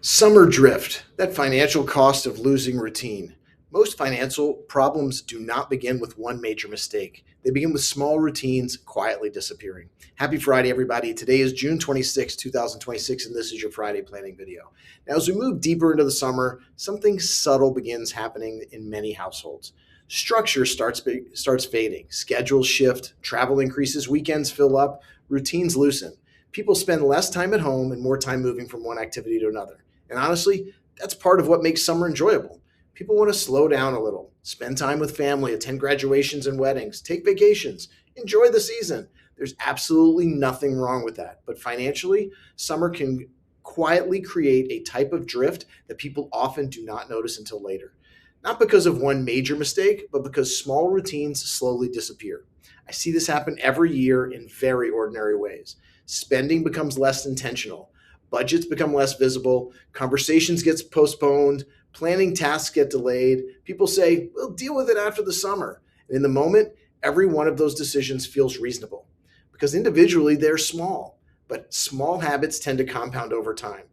Summer drift, that financial cost of losing routine. Most financial problems do not begin with one major mistake. They begin with small routines quietly disappearing. Happy Friday, everybody. Today is June 26, 2026, and this is your Friday planning video. Now, as we move deeper into the summer, something subtle begins happening in many households. Structure starts fading. Schedules shift, travel increases, weekends fill up, routines loosen. People spend less time at home and more time moving from one activity to another. And honestly, that's part of what makes summer enjoyable. People want to slow down a little, spend time with family, attend graduations and weddings, take vacations, enjoy the season. There's absolutely nothing wrong with that. But financially, summer can quietly create a type of drift that people often do not notice until later. Not because of one major mistake, but because small routines slowly disappear. I see this happen every year in very ordinary ways. Spending becomes less intentional. Budgets become less visible, conversations get postponed, planning tasks get delayed. People say, we'll deal with it after the summer. And in the moment, every one of those decisions feels reasonable because individually they're small, but small habits tend to compound over time.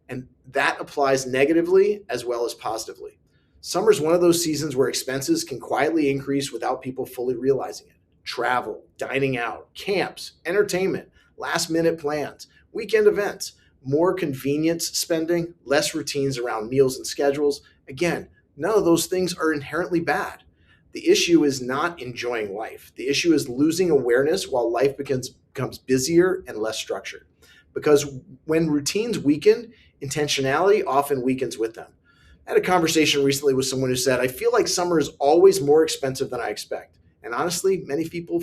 And that applies negatively as well as positively. Summer is one of those seasons where expenses can quietly increase without people fully realizing it. Travel, dining out, camps, entertainment, last minute plans, weekend events. More convenience spending, less routines around meals and schedules. Again, none of those things are inherently bad. The issue is not enjoying life. The issue is losing awareness while life becomes busier and less structured. Because when routines weaken, intentionality often weakens with them. I had a conversation recently with someone who said, I feel like summer is always more expensive than I expect. And honestly, many people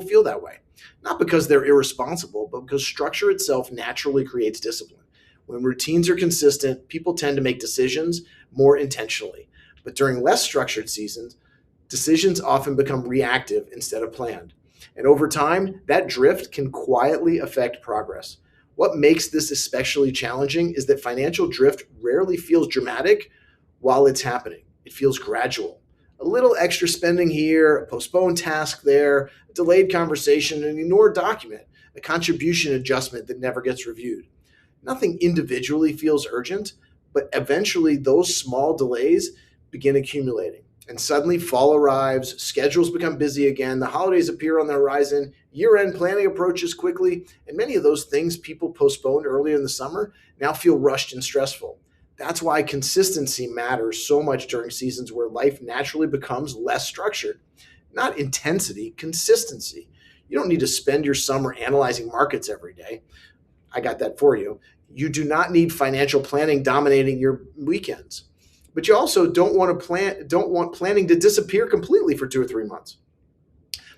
feel that way. Not because they're irresponsible, but because structure itself naturally creates discipline. When routines are consistent, people tend to make decisions more intentionally. But during less structured seasons, decisions often become reactive instead of planned. And over time, that drift can quietly affect progress. What makes this especially challenging is that financial drift rarely feels dramatic while it's happening. It feels gradual. A little extra spending here, a postponed task there, a delayed conversation, an ignored document, a contribution adjustment that never gets reviewed. Nothing individually feels urgent, but eventually those small delays begin accumulating. And suddenly fall arrives, schedules become busy again, the holidays appear on the horizon, year-end planning approaches quickly, and many of those things people postponed earlier in the summer now feel rushed and stressful. That's why consistency matters so much during seasons where life naturally becomes less structured. Not intensity, consistency. You don't need to spend your summer analyzing markets every day. I got that for you. You do not need financial planning dominating your weekends. But you also don't want planning to disappear completely for 2 or 3 months.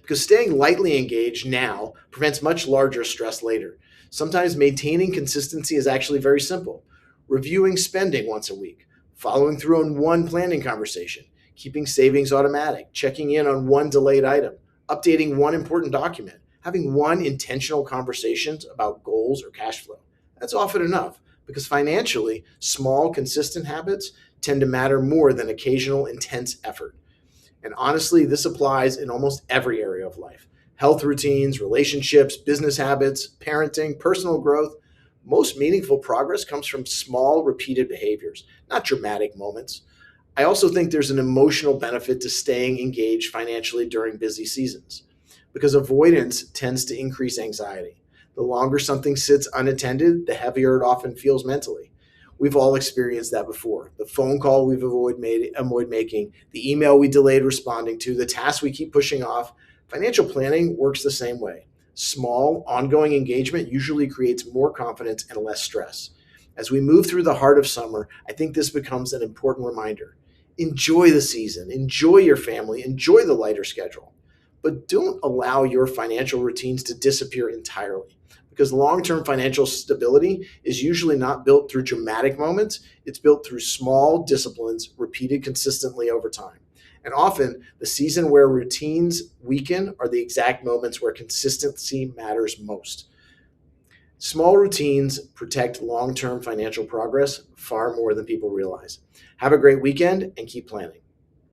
Because staying lightly engaged now prevents much larger stress later. Sometimes maintaining consistency is actually very simple. Reviewing spending once a week, following through on one planning conversation, keeping savings automatic, checking in on one delayed item, updating one important document, having one intentional conversation about goals or cash flow. That's often enough because financially, small, consistent habits tend to matter more than occasional intense effort. And honestly, this applies in almost every area of life. Health routines, relationships, business habits, parenting, personal growth. Most meaningful progress comes from small, repeated behaviors, not dramatic moments. I also think there's an emotional benefit to staying engaged financially during busy seasons because avoidance tends to increase anxiety. The longer something sits unattended, the heavier it often feels mentally. We've all experienced that before. The phone call we've avoided making, the email we delayed responding to, the task we keep pushing off. Financial planning works the same way. Small, ongoing engagement usually creates more confidence and less stress. As we move through the heart of summer, I think this becomes an important reminder. Enjoy the season, enjoy your family, enjoy the lighter schedule, but don't allow your financial routines to disappear entirely because long-term financial stability is usually not built through dramatic moments. It's built through small disciplines repeated consistently over time. And often, the season where routines weaken are the exact moments where consistency matters most. Small routines protect long-term financial progress far more than people realize. Have a great weekend and keep planning.